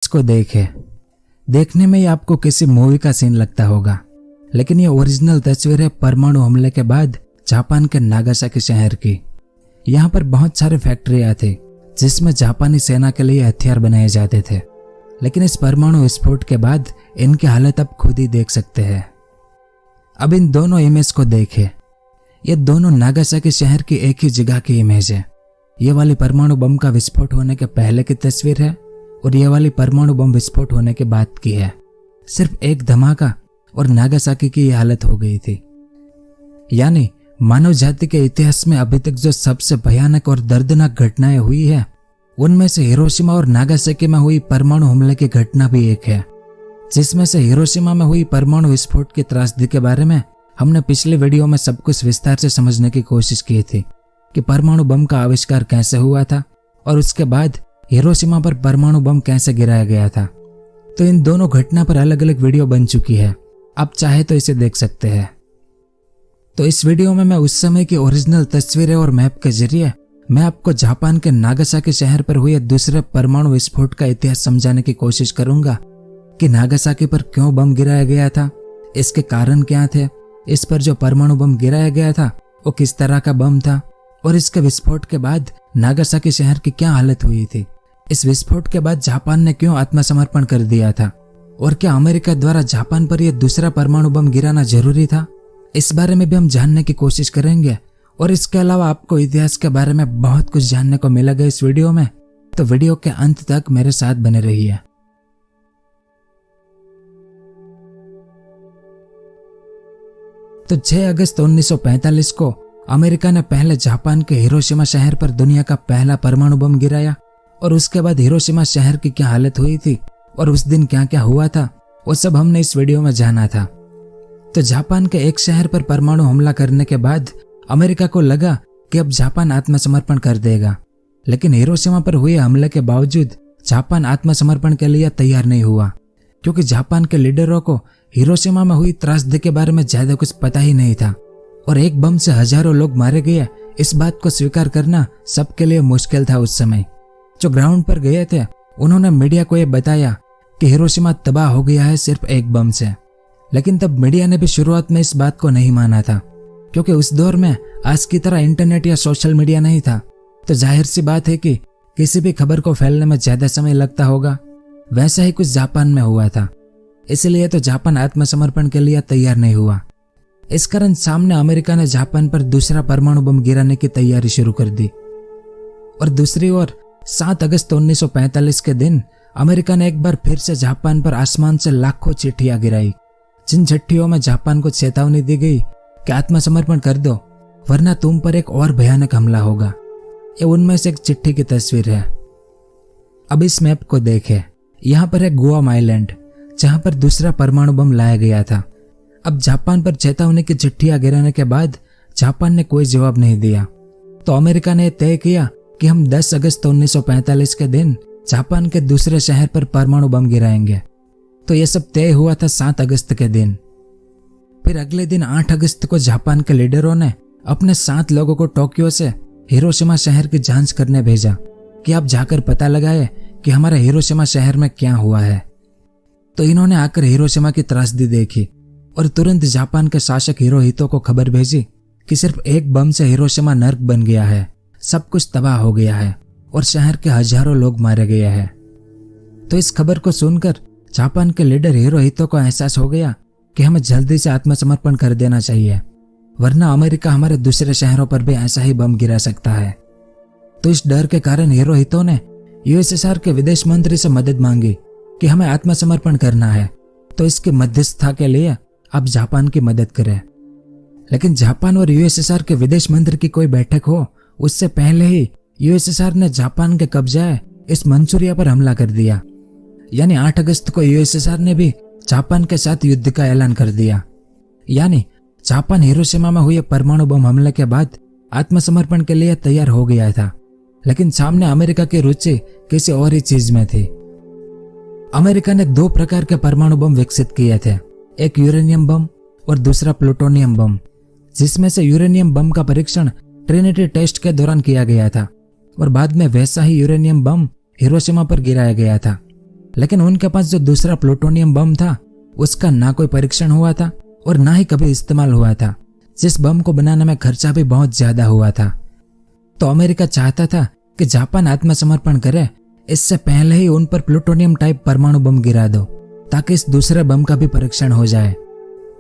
को देखने में ही आपको किसी मूवी का सीन लगता होगा, लेकिन ये ओरिजिनल तस्वीर है परमाणु हमले के बाद जापान के नागासाकी शहर की। यहाँ पर बहुत सारे फैक्ट्रियां थी जिसमें जापानी सेना के लिए हथियार बनाए जाते थे, लेकिन इस परमाणु विस्फोट के बाद इनकी हालत आप खुद ही देख सकते हैं। अब इन दोनों इमेज को देखें। ये दोनों नागासाकी शहर की एक ही जगह की इमेज है। ये वाली परमाणु बम का विस्फोट होने के पहले की तस्वीर है और ये वाली परमाणु बम विस्फोट होने के बाद की है। सिर्फ एक धमाका और नागासाकी की ये हालत हो गई थी। यानी मानव जाति के इतिहास में अभी तक जो सबसे भयानक और दर्दनाक घटनाएं हुई है, उनमें से हिरोशिमा और नागासाकी में हुई परमाणु हमले की घटना भी एक है। जिसमें से हिरोशिमा में हुई परमाणु विस्फोट की त्रासदी के बारे में हमने पिछले वीडियो में सब कुछ विस्तार से समझने की कोशिश की थी कि परमाणु बम का आविष्कार कैसे हुआ था और उसके बाद हिरोशिमा पर परमाणु बम कैसे गिराया गया था। तो इन दोनों घटना पर अलग अलग वीडियो बन चुकी है, आप चाहे तो इसे देख सकते हैं। तो इस वीडियो में मैं उस समय की ओरिजिनल तस्वीरें और मैप के जरिए मैं आपको जापान के नागासाकी शहर पर हुए दूसरे परमाणु विस्फोट का इतिहास समझाने की कोशिश करूंगा कि नागासाकी पर क्यों बम गिराया गया था, इसके कारण क्या थे, इस पर जो परमाणु बम गिराया गया था वो किस तरह का बम था और इसके विस्फोट के बाद नागासाकी शहर की क्या हालत हुई थी। इस विस्फोट के बाद जापान ने क्यों आत्मसमर्पण कर दिया था और क्या अमेरिका द्वारा जापान पर यह दूसरा परमाणु बम गिराना जरूरी था, इस बारे में भी हम जानने की कोशिश करेंगे। और इसके अलावा आपको इतिहास के बारे में बहुत कुछ जानने को मिलेगा इस वीडियो में, तो वीडियो के अंत तक मेरे साथ बने रहिए। तो 6 अगस्त 1945 को अमेरिका ने पहले जापान के हिरोशिमा शहर पर दुनिया का पहला परमाणु बम गिराया और उसके बाद हिरोशिमा शहर की क्या हालत हुई थी और उस दिन क्या क्या हुआ था वो सब हमने इस वीडियो में जाना था। तो जापान के एक शहर पर परमाणु हमला करने के बाद अमेरिका को लगा कि अब जापान आत्मसमर्पण कर देगा, लेकिन हिरोशिमा पर हुए हमले के बावजूद जापान आत्मसमर्पण के लिए तैयार नहीं हुआ, क्योंकि जापान के लीडरों को हिरोशिमा में हुई त्रासदी के बारे में ज्यादा कुछ पता ही नहीं था और एक बम से हजारों लोग मारे गए, इस बात को स्वीकार करना सबके लिए मुश्किल था। उस समय जो ग्राउंड पर गए थे उन्होंने मीडिया को यह बताया कि हिरोशिमा तबाह हो गया है सिर्फ एक बम से, लेकिन तब मीडिया ने भी शुरुआत में इस बात को नहीं माना था, क्योंकि उस दौर में आज की तरह इंटरनेट या सोशल मीडिया नहीं था। तो जाहिर सी बात है कि किसी भी खबर को फैलने में ज्यादा समय लगता होगा। वैसा ही कुछ जापान में हुआ था, इसलिए तो जापान आत्मसमर्पण के लिए तैयार नहीं हुआ। इस कारण सामने अमेरिका ने जापान पर दूसरा परमाणु बम गिराने की तैयारी शुरू कर दी। और दूसरी ओर 7 अगस्त 1945 के दिन अमेरिका ने एक बार फिर से जापान पर आसमान से लाखों चिट्ठियां गिराई, जिन चिट्ठियों में जापान को चेतावनी दी गई कि आत्मसमर्पण कर दो वरना तुम पर एक और भयानक हमला होगा। ये उनमें से एक चिट्ठी की तस्वीर है। अब इस मैप को देखें। यहाँ पर है गुआम आइलैंड, जहाँ पर दूसरा परमाणु बम लाया गया था। अब जापान पर चेतावनी की चिट्ठियां गिराने के बाद जापान ने कोई जवाब नहीं दिया, तो अमेरिका ने तय किया कि हम 10 अगस्त 1945 के दिन जापान के दूसरे शहर पर परमाणु बम गिराएंगे। तो यह सब तय हुआ था 7 अगस्त के दिन। फिर अगले दिन 8 अगस्त को जापान के लीडरों ने अपने 7 लोगों को टोक्यो से हिरोशिमा शहर की जांच करने भेजा कि आप जाकर पता लगाए कि हमारे हिरोशिमा शहर में क्या हुआ है। तो इन्होंने आकर हिरोशिमा की त्रासदी देखी और तुरंत जापान के शासक हिरोहितो को खबर भेजी कि सिर्फ एक बम से हिरोशिमा नर्क बन गया है, सब कुछ तबाह हो गया है और शहर के हजारों लोग मारे गए हैं। तो इस खबर को सुनकर जापान के लीडर हिरोहितो को एहसास हो गया कि हमें जल्दी से आत्मसमर्पण कर देना चाहिए, वरना अमेरिका हमारे दूसरे शहरों पर भी ऐसा ही बम गिरा सकता है। तो इस डर के कारण हिरोहितो ने यूएसएसआर के विदेश मंत्री से मदद मांगी कि हमें आत्मसमर्पण करना है, तो इसकी मध्यस्थता के लिए आप जापान की मदद करें। लेकिन जापान और यूएसएसआर के विदेश मंत्री की कोई बैठक हो उससे पहले ही यूएसएसआर ने जापान के कब्जे इस मंचूरिया पर हमला कर दिया। यानी 8 अगस्त को यूएसएसआर ने भी जापान के साथ युद्ध का ऐलान कर दिया। यानी जापान हिरोशिमा में हुए परमाणु बम हमले के बाद आत्मसमर्पण के लिए तैयार हो गया था, लेकिन सामने अमेरिका की रुचि किसी और ही चीज में थी। अमेरिका ने 2 प्रकार के परमाणु बम विकसित किए थे, एक यूरेनियम बम और दूसरा प्लूटोनियम बम, जिसमें से यूरेनियम बम का परीक्षण ट्रिनिटी टेस्ट के दौरान किया गया था और बाद में वैसा ही यूरेनियम बम हिरोशिमा पर गिराया गया था। लेकिन उनके पास जो दूसरा प्लूटोनियम बम था उसका ना कोई परीक्षण हुआ था और ना ही कभी इस्तेमाल हुआ था, जिस बम को बनाने में खर्चा भी बहुत ज्यादा हुआ था। तो अमेरिका चाहता था कि जापान आत्मसमर्पण करे, इससे पहले ही उन पर प्लूटोनियम टाइप परमाणु बम गिरा दो ताकि इस दूसरे बम का भी परीक्षण हो जाए।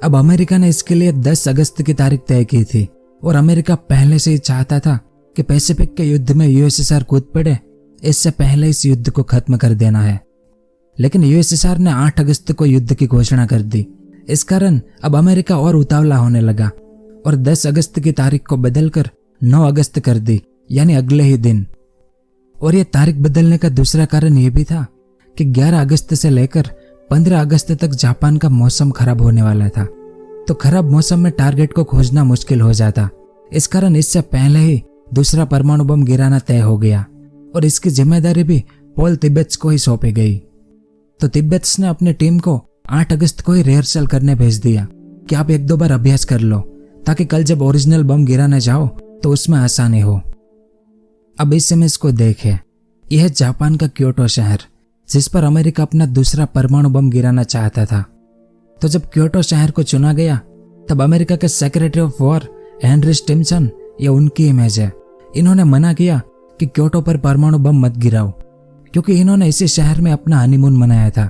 अब अमेरिका ने इसके लिए 10 अगस्त की तारीख तय की थी और अमेरिका पहले से ही चाहता था कि पैसिफिक के युद्ध में यूएसएसआर कूद पड़े, इससे पहले इस युद्ध को खत्म कर देना है। लेकिन यूएसएसआर ने 8 अगस्त को युद्ध की घोषणा कर दी। इस कारण अब अमेरिका और उतावला होने लगा और 10 अगस्त की तारीख को बदलकर 9 अगस्त कर दी, यानी अगले ही दिन। और ये तारीख बदलने का दूसरा कारण यह भी था कि 11 अगस्त से लेकर 15 अगस्त तक जापान का मौसम खराब होने वाला था, तो खराब मौसम में टारगेट को खोजना मुश्किल हो जाता। इस कारण इससे पहले ही दूसरा परमाणु बम गिराना तय हो गया और इसकी जिम्मेदारी भी पॉल तिब्बत्स को ही सौंपी गई। तो तिब्बत्स ने अपनी टीम को 8 अगस्त को ही रिहर्सल करने भेज दिया कि आप 1-2 बार अभ्यास कर लो ताकि कल जब ओरिजिनल बम गिराने जाओ तो उसमें आसानी हो। अब इस इमेज को देखें, यह है जापान का क्योटो शहर जिस पर अमेरिका अपना दूसरा परमाणु बम गिराना चाहता था। तो जब क्योटो शहर को चुना गया तब अमेरिका के secretary of war Henry Stimson, ये उनकी इमेज है, इन्होंने मना किया कि क्योटो पर परमाणु बम मत गिराओ, क्योंकि इन्होंने इसी शहर में अपना हनीमून मनाया था।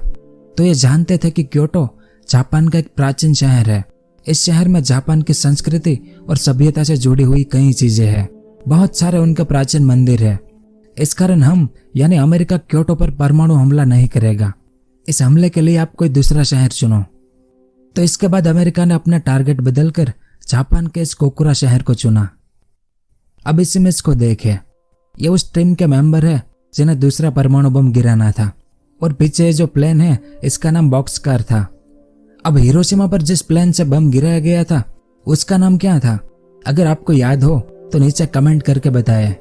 तो ये जानते थे कि क्योटो जापान का एक प्राचीन शहर है। इस शहर में जापान की संस्कृति और सभ्यता से जुड़ी हुई कई चीजें हैं, बहुत सारे उनके प्राचीन मंदिर है। इस कारण हम यानी अमेरिका क्योटो पर परमाणु हमला नहीं करेगा। इस हमले के लिए आप कोई दूसरा शहर चुनो। तो इसके बाद अमेरिका ने अपना टारगेट बदलकर जापान के इस कोकुरा शहर को चुना। अब इस इमेज को देखें, ये उस टीम के मेंबर है जिन्हें दूसरा परमाणु बम गिराना था और पीछे जो प्लेन है इसका नाम बॉक्सकार था। अब हिरोशिमा पर जिस प्लेन से बम गिराया गया था उसका नाम क्या था? अगर आपको याद हो तो नीचे कमेंट करके बताएं।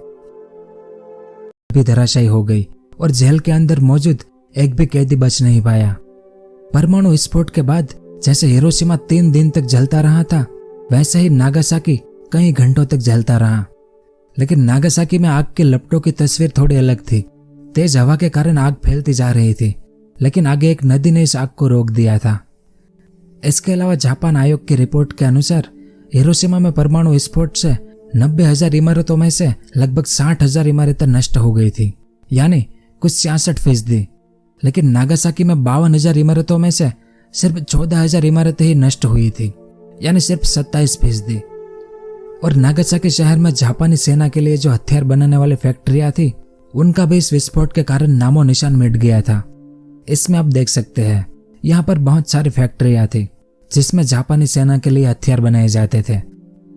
भी धराशायी हो गई और जेल के अंदर मौजूद एक भी कैदी बच नहीं पाया। परमाणु विस्फोट के बाद जैसे हिरोशिमा 3 दिन तक जलता रहा था, वैसे ही नागासाकी कई घंटों तक जलता रहा। लेकिन नागासाकी में आग की लपटों की तस्वीर थोड़ी अलग थी। तेज हवा के कारण आग फैलती जा रही थी, लेकिन आगे एक नदी ने इस आग को रोक दिया था। इसके अलावा जापान आयोग की रिपोर्ट के अनुसार हिरोशिमा में परमाणु विस्फोट से 90,000 इमारतों में से लगभग 60,000 इमारतें नष्ट हो गई थी, यानी कुछ 66%। लेकिन नागासाकी में 52,000 इमारतों में से सिर्फ 14,000 इमारतें ही नष्ट हुई थी, यानी सिर्फ 27%। और नागासाकी शहर में जापानी सेना के लिए जो हथियार बनाने वाली फैक्ट्रियां थी उनका भी इस विस्फोट के कारण नामो निशान मिट गया था। इसमें आप देख सकते हैं यहाँ पर बहुत सारी फैक्ट्रियां थी जिसमें जापानी सेना के लिए हथियार बनाए जाते थे,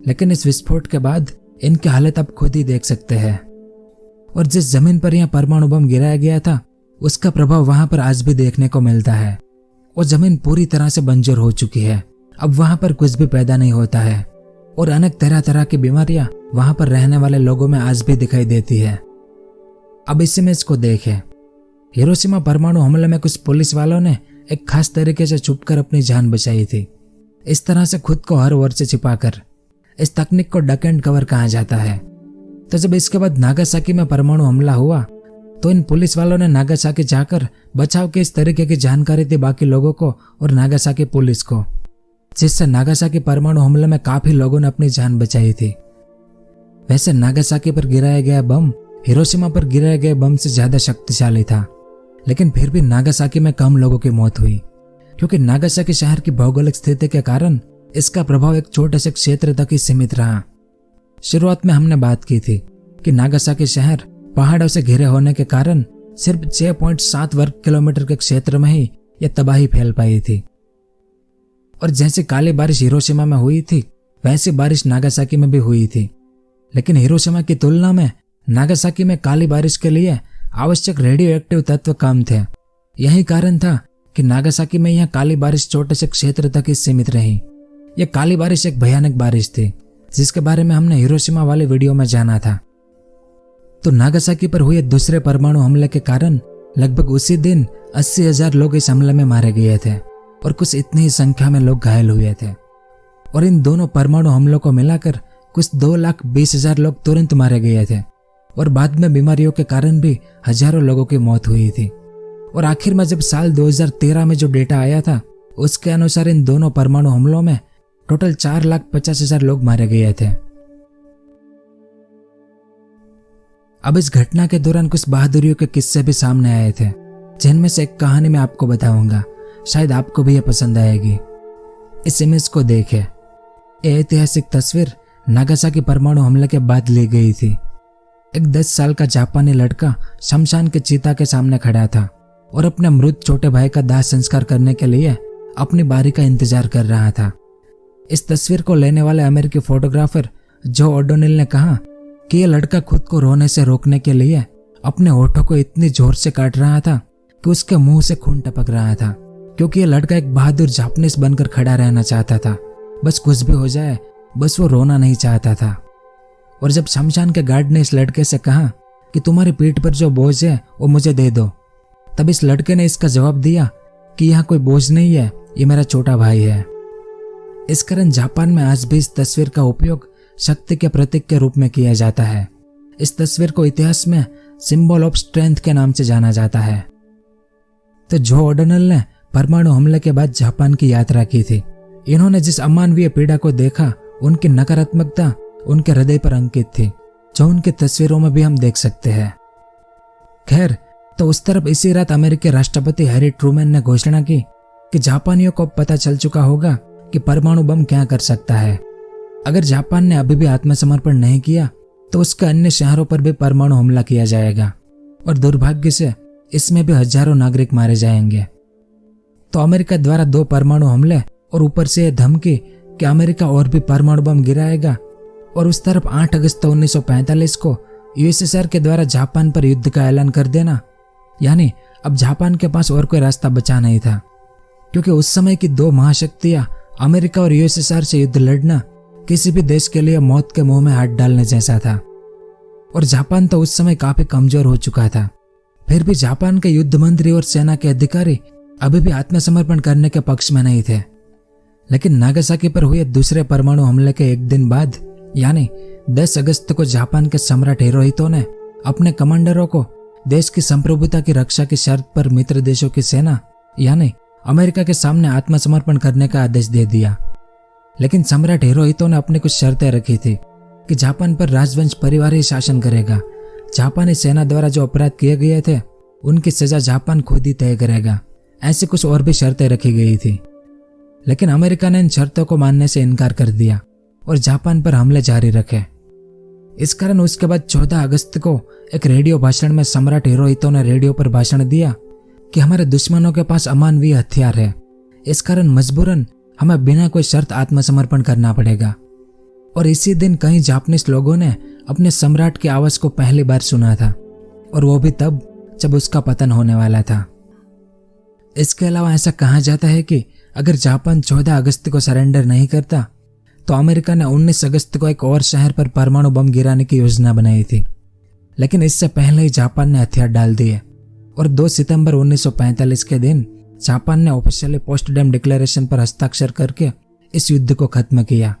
लेकिन इस विस्फोट के बाद इनकी हालत आप खुद ही देख सकते हैं। और जिस जमीन पर यह परमाणु बम गिराया गया था उसका प्रभाव वहां पर आज भी देखने को मिलता है। वो जमीन पूरी तरह से बंजर हो चुकी है, अब वहां पर कुछ भी पैदा नहीं होता है और अनेक तरह तरह की बीमारियां वहां पर रहने वाले लोगों में आज भी दिखाई देती है। अब इस इमेज को देखें, हिरोशिमा परमाणु हमले में कुछ पुलिस वालों ने एक खास तरीके से छुपकर अपनी जान बचाई थी। इस तरह से खुद को हर ओर से छिपाकर। इस तकनीक को डक एंड कवर कहा जाता है। तो जब इसके बाद नागासाकी में परमाणु हमला हुआ तो इन पुलिस वालों ने नागासाकी जाकर बचाव के इस तरीके की जानकारी दी बाकी लोगों को और नागासाकी पुलिस को, जिससे नागासाकी परमाणु हमले में काफी लोगों ने अपनी जान बचाई थी। वैसे नागासाकी पर गिराया गया बम हिरोशिमा पर गिराए गए बम से ज्यादा शक्तिशाली था, लेकिन फिर भी नागासाकी में कम लोगों की मौत हुई, क्योंकि नागासाकी शहर की भौगोलिक स्थिति के कारण इसका प्रभाव एक छोटे से क्षेत्र तक ही सीमित रहा। शुरुआत में हमने बात की थी कि नागासाकी शहर पहाड़ों से घिरे होने के कारण सिर्फ 6.7 वर्ग किलोमीटर के क्षेत्र में ही यह तबाही फैल पाई थी। और जैसे काली बारिश हिरोशिमा में हुई थी वैसी बारिश नागासाकी में भी हुई थी, लेकिन हिरोशिमा की तुलना में नागासाकी में काली बारिश के लिए आवश्यक रेडियो एक्टिव तत्व कम थे। यही कारण था कि नागासाकी में यह काली बारिश छोटे से क्षेत्र तक ही सीमित रही। यह काली बारिश एक भयानक बारिश थी जिसके बारे में हमने हिरोशिमा वाले वीडियो में जाना था। तो नागासाकी पर हुए दूसरे परमाणु हमले के कारण लगभग उसी दिन 80,000 लोग इस हमले में मारे गए थे और कुछ इतनी ही संख्या में लोग घायल हुए थे। और इन दोनों परमाणु हमलों को मिलाकर कुछ 2,20,000 लोग तुरंत मारे गए थे और बाद में बीमारियों के कारण भी हजारों लोगों की मौत हुई थी। और आखिर में जब साल 2013 में जो डेटा आया था उसके अनुसार इन दोनों परमाणु हमलों में टोटल 4,50,000 लोग मारे गए थे। अब इस घटना के दौरान कुछ बहादुरियों के किस्से भी सामने आए थे, जिनमें से एक कहानी मैं आपको बताऊंगा, शायद आपको भी यह पसंद आएगी। इस इमेज को देखें। यह ऐतिहासिक तस्वीर नागासाकी परमाणु हमले के बाद ली गई थी। एक 10 साल का जापानी लड़का शमशान के चिता के सामने खड़ा था और अपने मृत छोटे भाई का दाह संस्कार करने के लिए अपनी बारी का इंतजार कर रहा था। इस तस्वीर को लेने वाले अमेरिकी फोटोग्राफर जो ओडोनिल ने कहा कि यह लड़का खुद को रोने से रोकने के लिए अपने होठों को इतनी जोर से काट रहा था कि उसके मुंह से खून टपक रहा था, क्योंकि यह लड़का एक बहादुर जापानीज बनकर खड़ा रहना चाहता था। बस कुछ भी हो जाए, बस वो रोना नहीं चाहता था। और जब शमशान के गार्ड ने इस लड़के से कहा कि तुम्हारी पीठ पर जो बोझ है वो मुझे दे दो, तब इस लड़के ने इसका जवाब दिया कि यह कोई बोझ नहीं है, ये मेरा छोटा भाई है। इस कारण जापान में आज भी इस तस्वीर का उपयोग शक्ति के प्रतीक के रूप में किया जाता है। इस तस्वीर को इतिहास में सिंबल ऑफ स्ट्रेंथ के नाम से जाना जाता है। तो जो ओडोनिल ने परमाणु हमले के बाद जापान की यात्रा की थी, इन्होंने जिस अमानवीय पीड़ा को देखा, उनकी नकारात्मकता उनके हृदय पर अंकित थी, जो उनकी तस्वीरों में भी हम देख सकते हैं। खैर, तो उस तरफ इसी रात अमेरिकी राष्ट्रपति हैरी ट्रूमैन ने घोषणा की कि जापानियों को पता चल चुका होगा कि परमाणु बम क्या कर सकता है। अगर जापान ने अभी भी आत्मसमर्पण नहीं किया तो उसके अन्य शहरों पर भी परमाणु हमला किया जाएगा और दुर्भाग्य से इसमें भी हजारों नागरिक मारे जाएंगे। तो अमेरिका द्वारा 2 परमाणु हमले और ऊपर से यह धमकी कि अमेरिका और भी परमाणु बम गिराएगा, और उस तरफ 8 अगस्त 1945 को यूएसएसआर के द्वारा जापान पर युद्ध का ऐलान कर देना, यानी अब जापान के पास और कोई रास्ता बचा नहीं था, क्योंकि उस समय की 2 महाशक्तियां अमेरिका और यूएसएसआर से युद्ध लड़ना किसी भी देश के लिए मौत के मुंह में हाथ डालने जैसा था। और जापान तो उस समय काफी कमजोर हो चुका था। फिर भी जापान के युद्ध मंत्री और सेना के अधिकारी अभी भी आत्मसमर्पण करने के पक्ष में नहीं थे। लेकिन नागासाकी पर हुए दूसरे परमाणु हमले के एक दिन बाद, यानी 10 अगस्त को जापान के सम्राट हिरोहितो ने अपने कमांडरों को देश की संप्रभुता की रक्षा की शर्त पर मित्र देशों की सेना यानी अमेरिका के सामने आत्मसमर्पण करने का आदेश दे दिया। लेकिन सम्राट हिरोहितो ने अपनी कुछ शर्तें रखी थी कि जापान पर राजवंश परिवार ही शासन करेगा। जापानी सेना द्वारा जो अपराध किए गए थे उनकी सजा जापान खुद ही तय करेगा। ऐसी कुछ और भी शर्तें रखी गई थी, लेकिन अमेरिका ने इन शर्तों को मानने से इनकार कर दिया और जापान पर हमले जारी रखे। इस कारण उसके बाद 14 अगस्त को एक रेडियो भाषण में सम्राट हिरोहितो ने रेडियो पर भाषण दिया कि हमारे दुश्मनों के पास अमानवीय हथियार है, इस कारण मजबूरन हमें बिना कोई शर्त आत्मसमर्पण करना पड़ेगा। और इसी दिन कई जापानीज लोगों ने अपने सम्राट की आवाज को पहली बार सुना था, और वो भी तब जब उसका पतन होने वाला था। इसके अलावा ऐसा कहा जाता है कि अगर जापान 14 अगस्त को सरेंडर नहीं करता तो अमेरिका ने 19 अगस्त को एक और शहर पर परमाणु बम गिराने की योजना बनाई थी। लेकिन इससे पहले ही जापान ने हथियार डाल दिए और 2 सितंबर 1945 के दिन जापान ने ऑफिशियली पोस्टडम डिक्लेरेशन पर हस्ताक्षर करके इस युद्ध को खत्म किया,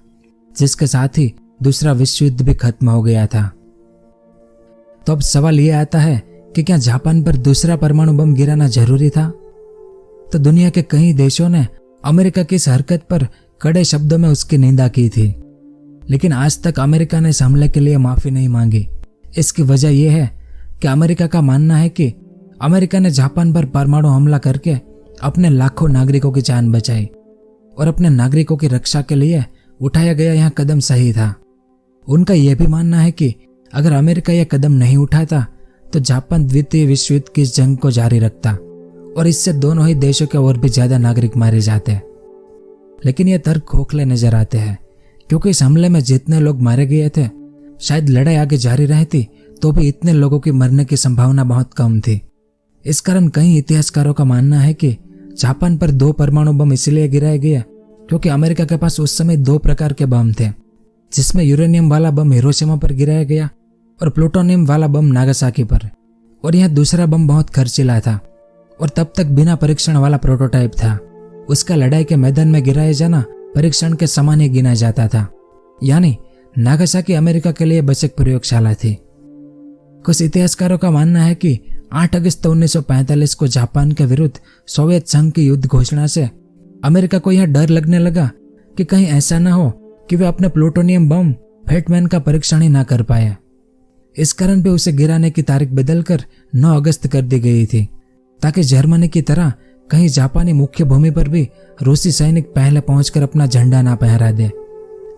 जिसके साथ ही दूसरा विश्व युद्ध भी खत्म हो गया था। तो अब सवाल यह आता है कि क्या जापान पर दूसरा परमाणु बम गिराना जरूरी था? तो दुनिया के कई देशों ने अमेरिका की इस हरकत पर कड़े शब्दों में उसकी निंदा की थी, लेकिन आज तक अमेरिका ने इस हमले के लिए माफी नहीं मांगी। इसकी वजह यह है कि अमेरिका का मानना है कि अमेरिका ने जापान पर परमाणु हमला करके अपने लाखों नागरिकों की जान बचाई और अपने नागरिकों की रक्षा के लिए उठाया गया यह कदम सही था। उनका यह भी मानना है कि अगर अमेरिका यह कदम नहीं उठाता तो जापान द्वितीय विश्व युद्ध की इस जंग को जारी रखता और इससे दोनों ही देशों के और भी ज्यादा नागरिक मारे जाते। लेकिन यह तर्क खोखले नजर आते हैं, क्योंकि इस हमले में जितने लोग मारे गए थे, शायद लड़ाई आगे जारी रहती तो भी इतने लोगों की मरने की संभावना बहुत कम थी। इस कारण कई इतिहासकारों का मानना है कि जापान पर 2 परमाणु बम इसलिए गिराए गए क्योंकि अमेरिका के पास उस समय 2 प्रकार के बम थे, जिसमें यूरेनियम वाला बम हिरोशिमा पर गिराया गया और प्लूटोनियम वाला बम नागासाकी पर। और यह दूसरा बम बहुत खर्चीला था और तब तक बिना परीक्षण वाला प्रोटोटाइप था। उसका लड़ाई के मैदान में गिराया जाना परीक्षण के समान ही गिना जाता था, यानी नागासाकी अमेरिका के लिए बस एक प्रयोगशाला थी। कुछ इतिहासकारों का मानना है कि 8 अगस्त 1945 को जापान के विरुद्ध सोवियत संघ की युद्ध घोषणा से अमेरिका को यह डर लगने लगा कि कहीं ऐसा न हो कि वे अपने प्लूटोनियम बम फेटमैन का परीक्षण ही ना कर पाए। इस कारण भी उसे गिराने की तारीख बदलकर 9 अगस्त कर दी गई थी, ताकि जर्मनी की तरह कहीं जापानी मुख्य भूमि पर भी रूसी सैनिक पहले पहुंचकर अपना झंडा ना फहरा दे,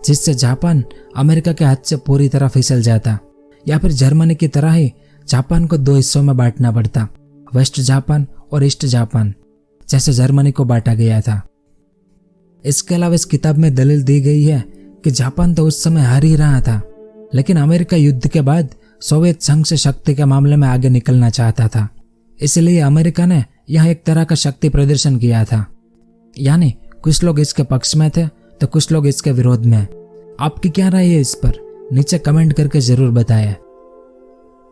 जिससे जापान अमेरिका के हाथ से पूरी तरह फिसल जाता, या फिर जर्मनी की तरह ही जापान को 2 हिस्सों में बांटना पड़ता, वेस्ट जापान और ईस्ट जापान, जैसे जर्मनी को बांटा गया था। इसके अलावा इस किताब में दलील दी गई है कि जापान तो उस समय हार ही रहा था, लेकिन अमेरिका युद्ध के बाद सोवियत संघ से शक्ति के मामले में आगे निकलना चाहता था। इसलिए अमेरिका ने यह एक तरह का शक्ति प्रदर्शन किया था, यानी कुछ लोग इसके पक्ष में थे तो कुछ लोग इसके विरोध में। आपकी क्या राय है इस पर? नीचे कमेंट करके जरूर बताएं।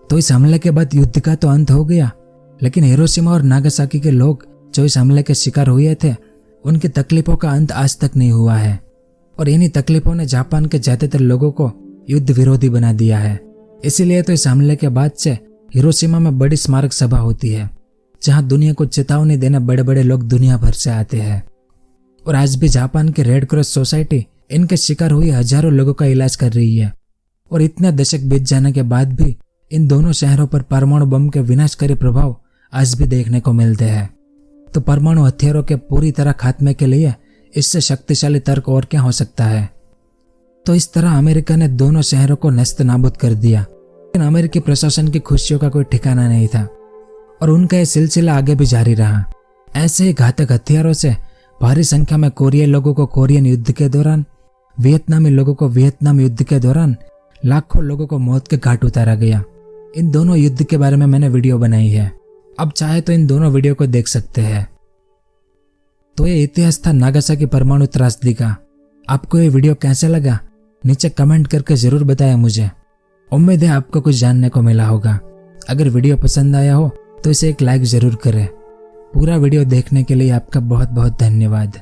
तो इस हमले के बाद युद्ध का तो अंत हो गया, लेकिन हिरोशिमा और नागासाकी के लोग जो इस हमले के शिकार हुए थे, उनकी तकलीफों का अंत आज तक नहीं हुआ है, और इन्हीं तकलीफों ने जापान के ज्यादातर लोगों को युद्ध विरोधी बना दिया है। इसीलिए तो इस हमले के बाद से हिरोशिमा में बड़ी स्मारक सभा होती है, जहां दुनिया को चेतावनी देने बड़े बड़े लोग दुनिया भर से आते हैं। और आज भी जापान की रेड क्रॉस सोसाइटी इनके शिकार हुए हजारों लोगों का इलाज कर रही है। और इतने दशक बीत जाने के बाद भी इन दोनों शहरों पर परमाणु बम के विनाशकारी प्रभाव आज भी देखने को मिलते हैं। तो परमाणु हथियारों के पूरी तरह खात्मे के लिए इससे शक्तिशाली तर्क और क्या हो सकता है। तो इस तरह अमेरिका ने दोनों शहरों को नस्त नाबूद कर दिया, लेकिन अमेरिकी प्रशासन की खुशियों का कोई ठिकाना नहीं था, और उनका यह सिलसिला आगे भी जारी रहा। ऐसे ही घातक हथियारों से भारी संख्या में कोरियाई लोगों को कोरियन युद्ध के दौरान, वियतनामी लोगों को वियतनाम युद्ध के दौरान, लाखों लोगों को मौत के घाट उतारा गया। इन दोनों युद्ध के बारे में मैंने वीडियो बनाई है, अब चाहे तो इन दोनों वीडियो को देख सकते हैं। तो ये इतिहास था नागासाकी परमाणु त्रासदी का। आपको ये वीडियो कैसा लगा नीचे कमेंट करके जरूर बताएं मुझे। उम्मीद है आपको कुछ जानने को मिला होगा। अगर वीडियो पसंद आया हो तो इसे एक लाइक जरूर करें। पूरा वीडियो देखने के लिए आपका बहुत बहुत धन्यवाद।